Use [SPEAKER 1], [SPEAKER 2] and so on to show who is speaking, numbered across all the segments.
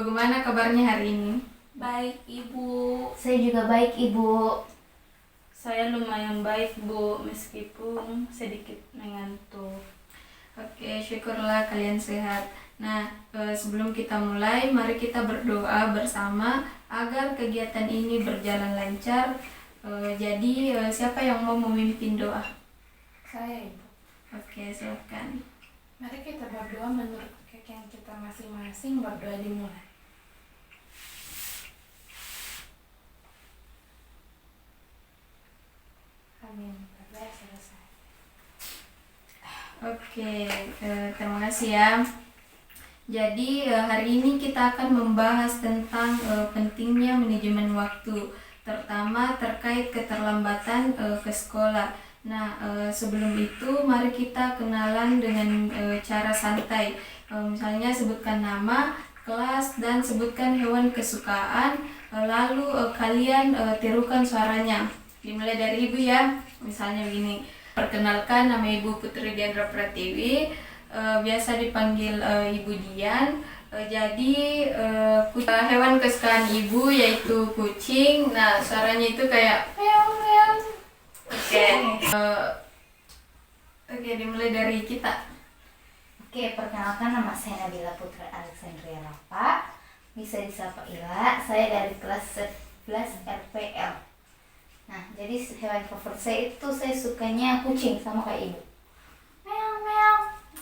[SPEAKER 1] bagaimana kabarnya hari ini?
[SPEAKER 2] Baik, Ibu.
[SPEAKER 3] Saya juga baik, Ibu.
[SPEAKER 2] Saya lumayan baik, Bu, meskipun sedikit mengantuk.
[SPEAKER 1] Oke, syukurlah kalian sehat. Nah, sebelum kita mulai, mari kita berdoa bersama agar kegiatan ini berjalan lancar. Jadi, siapa yang mau memimpin doa?
[SPEAKER 4] Saya, Ibu.
[SPEAKER 1] Oke, silakan.
[SPEAKER 4] Mari kita berdoa menurut keyakinan kita masing-masing. Berdoa dimulai. Amin. Berdoa selesai.
[SPEAKER 1] Oke, terima kasih ya. Jadi hari ini kita akan membahas tentang pentingnya manajemen waktu, terutama terkait keterlambatan ke sekolah. Nah, sebelum itu mari kita kenalan dengan cara santai. Misalnya sebutkan nama, kelas, dan sebutkan hewan kesukaan. Lalu kalian tirukan suaranya. Dimulai dari Ibu ya. Misalnya begini. Perkenalkan, nama Ibu Putri Diandra Pratiwi. Biasa dipanggil Ibu Dian. Jadi hewan kesukaan Ibu yaitu kucing. Nah, suaranya itu kayak meow meow. Oke, dimulai dari kita.
[SPEAKER 3] Oke, perkenalkan nama saya Nabila Putri Alexandria Rafa. Bisa disapa Ila. Saya dari kelas 11 RPL. Nah, jadi hewan favorit saya itu saya sukanya kucing sama kayak Ibu. Meow meow.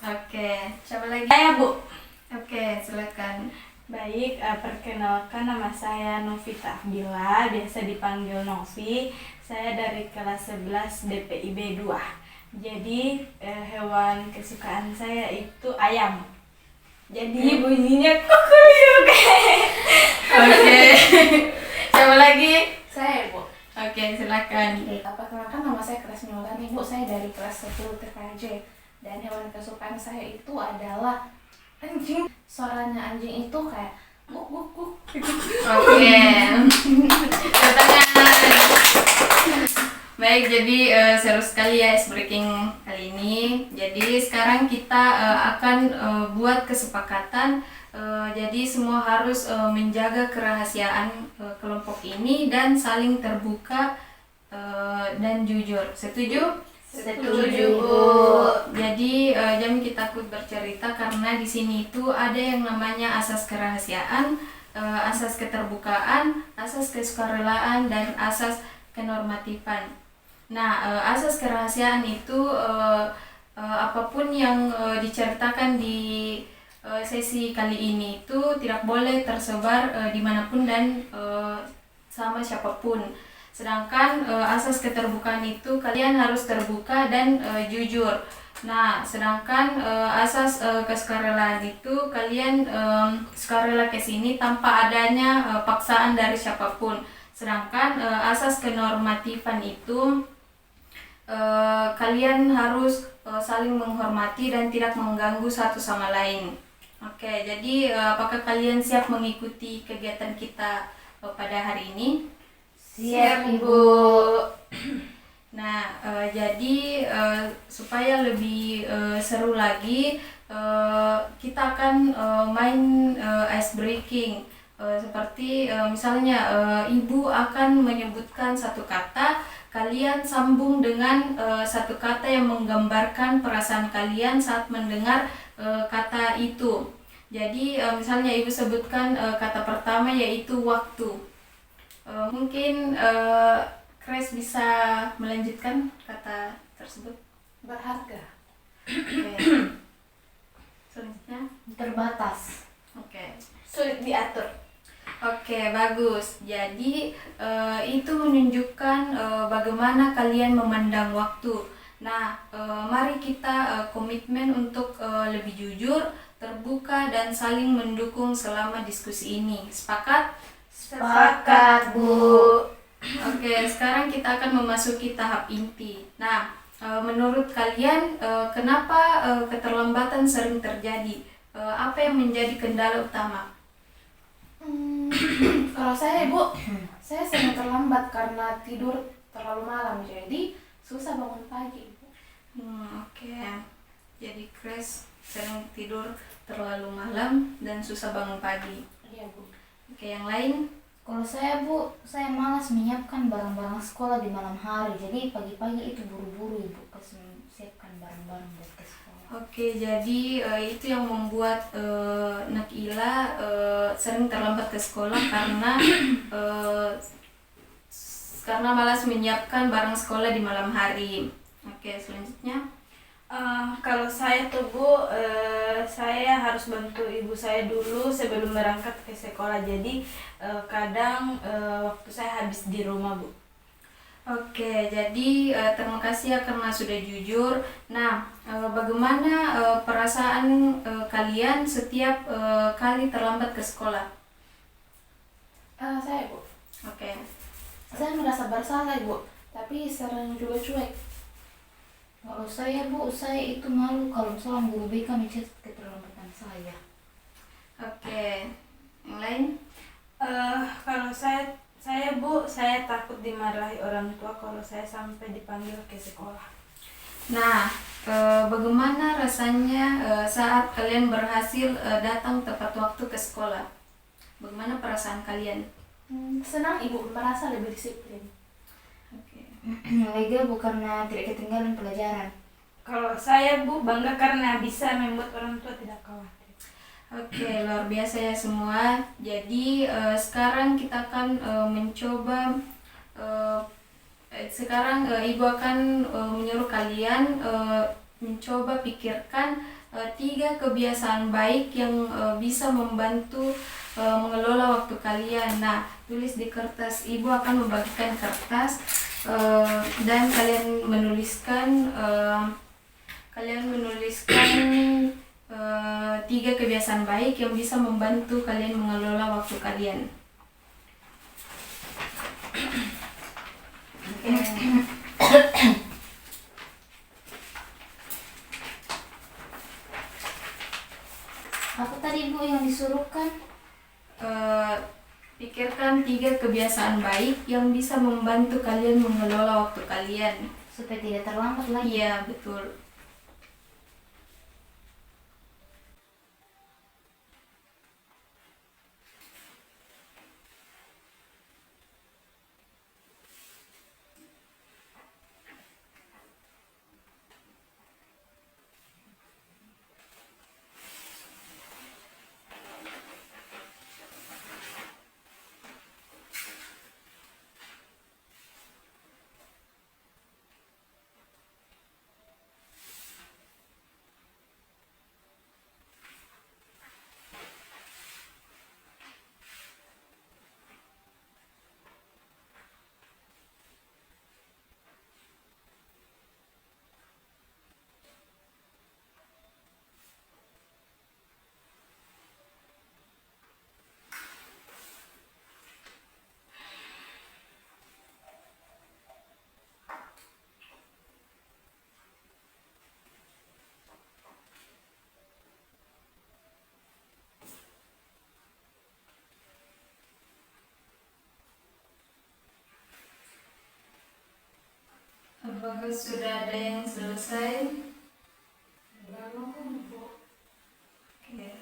[SPEAKER 1] Oke, siapa lagi?
[SPEAKER 2] Saya, Bu.
[SPEAKER 1] Oke, silakan.
[SPEAKER 2] Baik, perkenalkan nama saya Novita Bila, biasa dipanggil Novi. Saya dari kelas 11 DPIB 2. Jadi, hewan kesukaan saya itu ayam. Jadi, bunyinya kukuyuk.
[SPEAKER 1] Oke. Siapa lagi?
[SPEAKER 4] Saya, Ibu.
[SPEAKER 1] Oke, silakan.
[SPEAKER 4] Perkenalkan, nama saya Kres Miolan, Ibu. Saya dari kelas 10 TKJ. Dan hewan kesukaan saya itu adalah anjing. Suaranya anjing itu kayak guk guk guk.
[SPEAKER 1] Oke. Tangan. Baik, jadi seru sekali ya ice breaking kali ini. Jadi sekarang kita akan buat kesepakatan. Jadi semua harus menjaga kerahasiaan kelompok ini dan saling terbuka dan jujur. Setuju?
[SPEAKER 3] Setuju, Bu.
[SPEAKER 1] Jadi jangan kita takut bercerita karena di sini itu ada yang namanya asas kerahasiaan, asas keterbukaan, asas kesukarelaan, dan asas kenormatifan. Nah, asas kerahasiaan itu apapun yang diceritakan di sesi kali ini itu tidak boleh tersebar dimanapun dan sama siapapun. Sedangkan asas keterbukaan itu kalian harus terbuka dan jujur. Nah, sedangkan asas kesukarelaan itu kalian sukarela ke sini tanpa adanya paksaan dari siapapun. Sedangkan asas kenormatifan itu kalian harus saling menghormati dan tidak mengganggu satu sama lain. Oke, jadi apakah kalian siap mengikuti kegiatan kita pada hari ini?
[SPEAKER 3] Siap, Ibu.
[SPEAKER 1] Nah, jadi supaya lebih seru lagi, kita akan main ice breaking. Seperti misalnya Ibu akan menyebutkan satu kata, kalian sambung dengan satu kata yang menggambarkan perasaan kalian saat mendengar kata itu. Jadi misalnya Ibu sebutkan kata pertama yaitu waktu. Mungkin Kres bisa melanjutkan kata tersebut.
[SPEAKER 4] Berharga.
[SPEAKER 1] Oke. Selanjutnya.
[SPEAKER 3] Terbatas.
[SPEAKER 1] Oke.
[SPEAKER 2] Sulit diatur.
[SPEAKER 1] Oke, bagus. Jadi itu menunjukkan bagaimana kalian memandang waktu. Nah, mari kita komitmen untuk lebih jujur, terbuka, dan saling mendukung selama diskusi ini. Sepakat?
[SPEAKER 3] Sepakat, Bu.
[SPEAKER 1] Oke, sekarang kita akan memasuki tahap inti. Nah, menurut kalian kenapa keterlambatan sering terjadi? Apa yang menjadi kendala utama?
[SPEAKER 4] Kalau saya, Ibu, saya sering terlambat karena tidur terlalu malam. Jadi susah bangun pagi, Ibu.
[SPEAKER 1] Oke. Jadi Kres sering tidur terlalu malam dan susah bangun pagi.
[SPEAKER 4] Iya, Bu.
[SPEAKER 1] Oke, yang lain?
[SPEAKER 3] Kalau saya Bu, saya malas menyiapkan barang-barang sekolah di malam hari. Jadi pagi-pagi itu buru-buru Ibu siapkan barang-barang buat ke sekolah.
[SPEAKER 1] Oke, jadi itu yang membuat Nakila sering terlambat ke sekolah karena malas menyiapkan barang sekolah di malam hari. Oke, selanjutnya.
[SPEAKER 2] Kalau saya tuh Bu, saya harus bantu ibu saya dulu sebelum berangkat ke sekolah. Jadi kadang waktu saya habis di rumah Bu.
[SPEAKER 1] Oke, jadi terima kasih ya karena sudah jujur. Nah, bagaimana perasaan kalian setiap kali terlambat ke sekolah?
[SPEAKER 4] Saya Bu,
[SPEAKER 1] Oke.
[SPEAKER 4] saya merasa bersalah Ibu, tapi sering juga cuek.
[SPEAKER 3] Kalau saya Bu, saya itu malu kalau seorang guru BK mencatat keterlambatan saya.
[SPEAKER 1] Oke, yang lain?
[SPEAKER 2] Kalau saya Bu, saya takut dimarahi orang tua kalau saya sampai dipanggil ke sekolah.
[SPEAKER 1] Nah, bagaimana rasanya saat kalian berhasil datang tepat waktu ke sekolah? Bagaimana perasaan kalian?
[SPEAKER 4] Senang Ibu, merasa lebih disiplin.
[SPEAKER 1] Oke.
[SPEAKER 3] Lega Bu karena tidak ketinggalan pelajaran.
[SPEAKER 2] Kalau saya Bu, bangga karena bisa membuat orang tua tidak khawatir.
[SPEAKER 1] Oke, luar biasa ya semua. Jadi sekarang kita akan mencoba. Sekarang Ibu akan menyuruh kalian mencoba pikirkan 3 kebiasaan baik yang bisa membantu mengelola waktu kalian. Nah, tulis di kertas. Ibu akan membagikan kertas dan kalian menuliskan 3 kebiasaan baik yang bisa membantu kalian mengelola waktu kalian.
[SPEAKER 3] Apa tadi Bu yang disuruhkan?
[SPEAKER 1] Pikirkan 3 kebiasaan baik yang bisa membantu kalian mengelola waktu kalian.
[SPEAKER 3] Supaya tidak terlambat lagi.
[SPEAKER 1] Iya, betul. Apakah sudah ada yang selesai? Oke.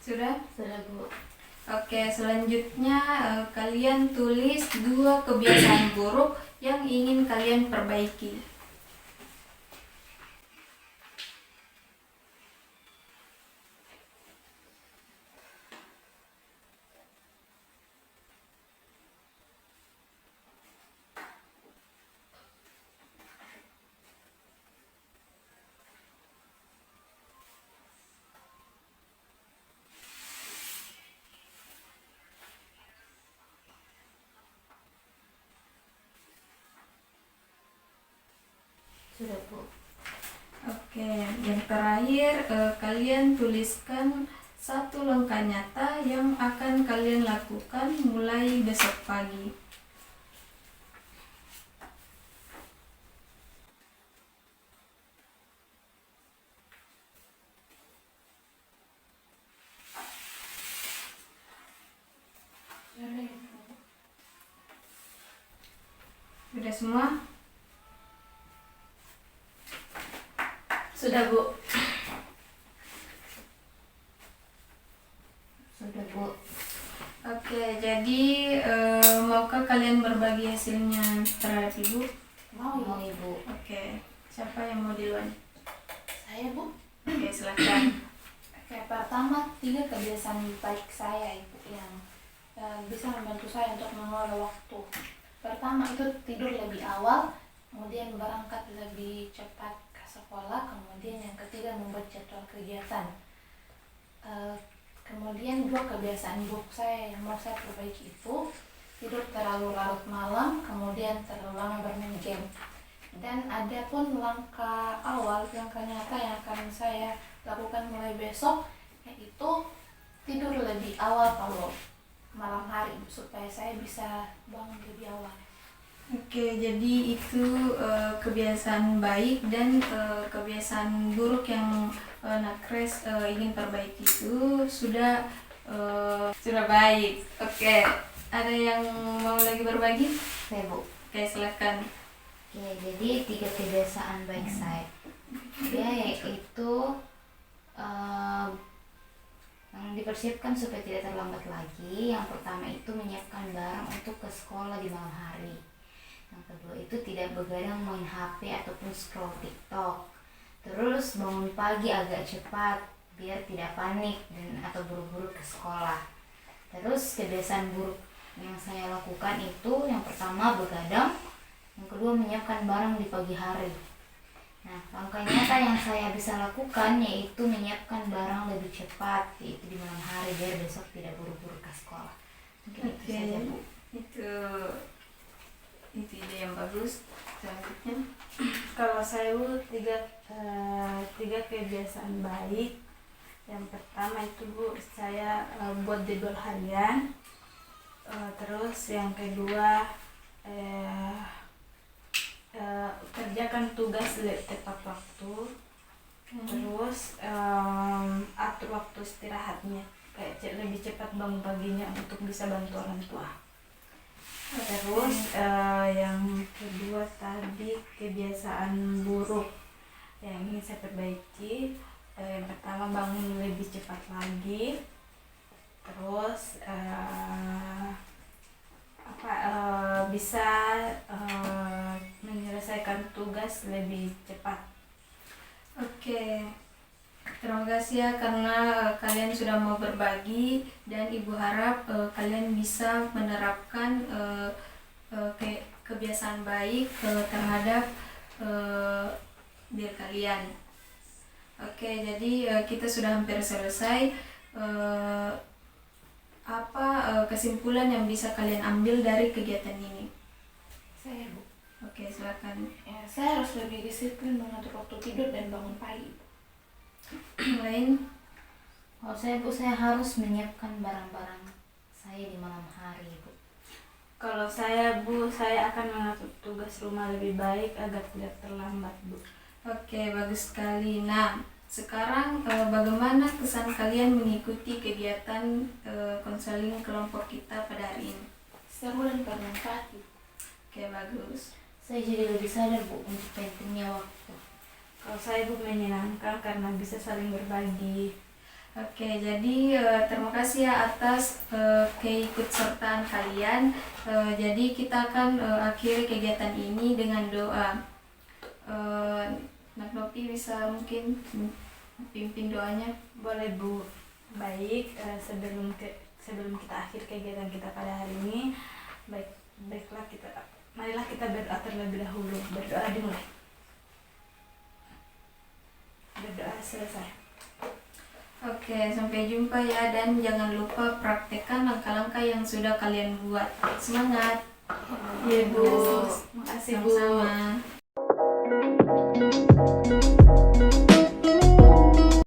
[SPEAKER 1] Sudah?
[SPEAKER 3] Sudah Bu.
[SPEAKER 1] Oke, selanjutnya kalian tulis 2 kebiasaan buruk yang ingin kalian perbaiki.
[SPEAKER 3] Sudah Bu.
[SPEAKER 1] Oke, yang terakhir kalian tuliskan satu langkah nyata yang akan kalian lakukan mulai besok pagi. Sudah semua?
[SPEAKER 2] Sudah Bu.
[SPEAKER 3] Sudah Bu.
[SPEAKER 1] Oke, jadi maukah kalian berbagi hasilnya terhadap ibu?
[SPEAKER 4] Mau
[SPEAKER 3] Mau
[SPEAKER 4] ya?
[SPEAKER 3] Ibu.
[SPEAKER 1] Oke, siapa yang mau duluan?
[SPEAKER 4] Saya Bu.
[SPEAKER 1] Oke, silakan.
[SPEAKER 4] Oke, pertama 3 kebiasaan baik saya Ibu yang bisa membantu saya untuk mengelola waktu. Pertama itu tidur lebih awal, kemudian berangkat lebih cepat ke sekolah, kemudian yang ketiga membuat jadwal kegiatan. Kemudian 2 kebiasaan buruk saya yang mau saya perbaiki itu tidur terlalu larut malam, kemudian terlalu lama bermain game. Dan ada pun langkah awal, langkah nyata yang akan saya lakukan mulai besok, yaitu tidur lebih awal kalau malam hari supaya saya bisa bangun lebih awal.
[SPEAKER 1] Oke, jadi itu kebiasaan baik dan kebiasaan buruk yang Nakres ingin perbaiki itu sudah baik. Oke, ada yang mau lagi berbagi?
[SPEAKER 3] Saya Bu.
[SPEAKER 1] Oke, silakan.
[SPEAKER 3] Oke, jadi 3 kebiasaan baik saya. Yaitu yang dipersiapkan supaya tidak terlambat lagi. Yang pertama itu menyiapkan barang untuk ke sekolah di malam hari. Yang kedua itu tidak begadang main HP ataupun scroll TikTok. Terus bangun pagi agak cepat biar tidak panik dan atau buru-buru ke sekolah. Terus kebiasaan buruk yang saya lakukan itu yang pertama begadang, yang kedua menyiapkan barang di pagi hari. Nah, langkah nyata yang saya bisa lakukan yaitu menyiapkan barang lebih cepat, yaitu di malam hari biar besok tidak buru-buru ke sekolah. Mungkin itu saja Bu.
[SPEAKER 1] Itu ide yang bagus. Selanjutnya,
[SPEAKER 2] Kalau saya Bu, tiga kebiasaan baik. Yang pertama itu Bu, saya buat jadwal harian. Terus yang kedua kerjakan tugas tepat waktu. Terus atur waktu istirahatnya, kayak lebih cepat bangun paginya untuk bisa bantu orang tua. Terus yang kedua tadi kebiasaan buruk yang ingin saya perbaiki, yang pertama bangun lebih cepat lagi. Terus bisa menyelesaikan tugas lebih cepat.
[SPEAKER 1] oke. Terima kasih ya karena kalian sudah mau berbagi dan Ibu harap kalian bisa menerapkan kebiasaan baik terhadap diri kalian. Oke, jadi kita sudah hampir selesai. Apa kesimpulan yang bisa kalian ambil dari kegiatan ini?
[SPEAKER 4] Saya Bu.
[SPEAKER 1] Oke, silakan.
[SPEAKER 4] Ya, saya harus lebih disiplin mengatur waktu tidur dan bangun pagi.
[SPEAKER 1] Lain?
[SPEAKER 3] Kalau saya Bu, saya harus menyiapkan barang-barang saya di malam hari Bu.
[SPEAKER 2] Kalau saya Bu, saya akan mengatur tugas rumah lebih baik agar tidak terlambat Bu.
[SPEAKER 1] Oke, bagus sekali. Nah, sekarang bagaimana kesan kalian mengikuti kegiatan konseling kelompok kita pada hari ini?
[SPEAKER 4] Seru dan bermanfaat Bu.
[SPEAKER 1] Oke, bagus.
[SPEAKER 3] Saya jadi lebih sadar Bu untuk pentingnya waktu.
[SPEAKER 2] Kalau saya Bu menyenangkan karena bisa saling berbagi.
[SPEAKER 1] Oke, jadi terima kasih ya atas keikutsertaan kalian. Jadi kita akan akhiri kegiatan ini dengan doa. Nak Nopi bisa mungkin pimpin doanya.
[SPEAKER 2] Boleh Bu. Baik, sebelum kita akhir kegiatan kita pada hari ini, marilah kita berdoa terlebih dahulu. Berdoa dimulai. Berdoa selesai.
[SPEAKER 1] Oke, sampai jumpa ya dan jangan lupa praktekkan langkah-langkah yang sudah kalian buat. Semangat.
[SPEAKER 2] Iya Bu. Makasih Bu.
[SPEAKER 1] Sama-sama.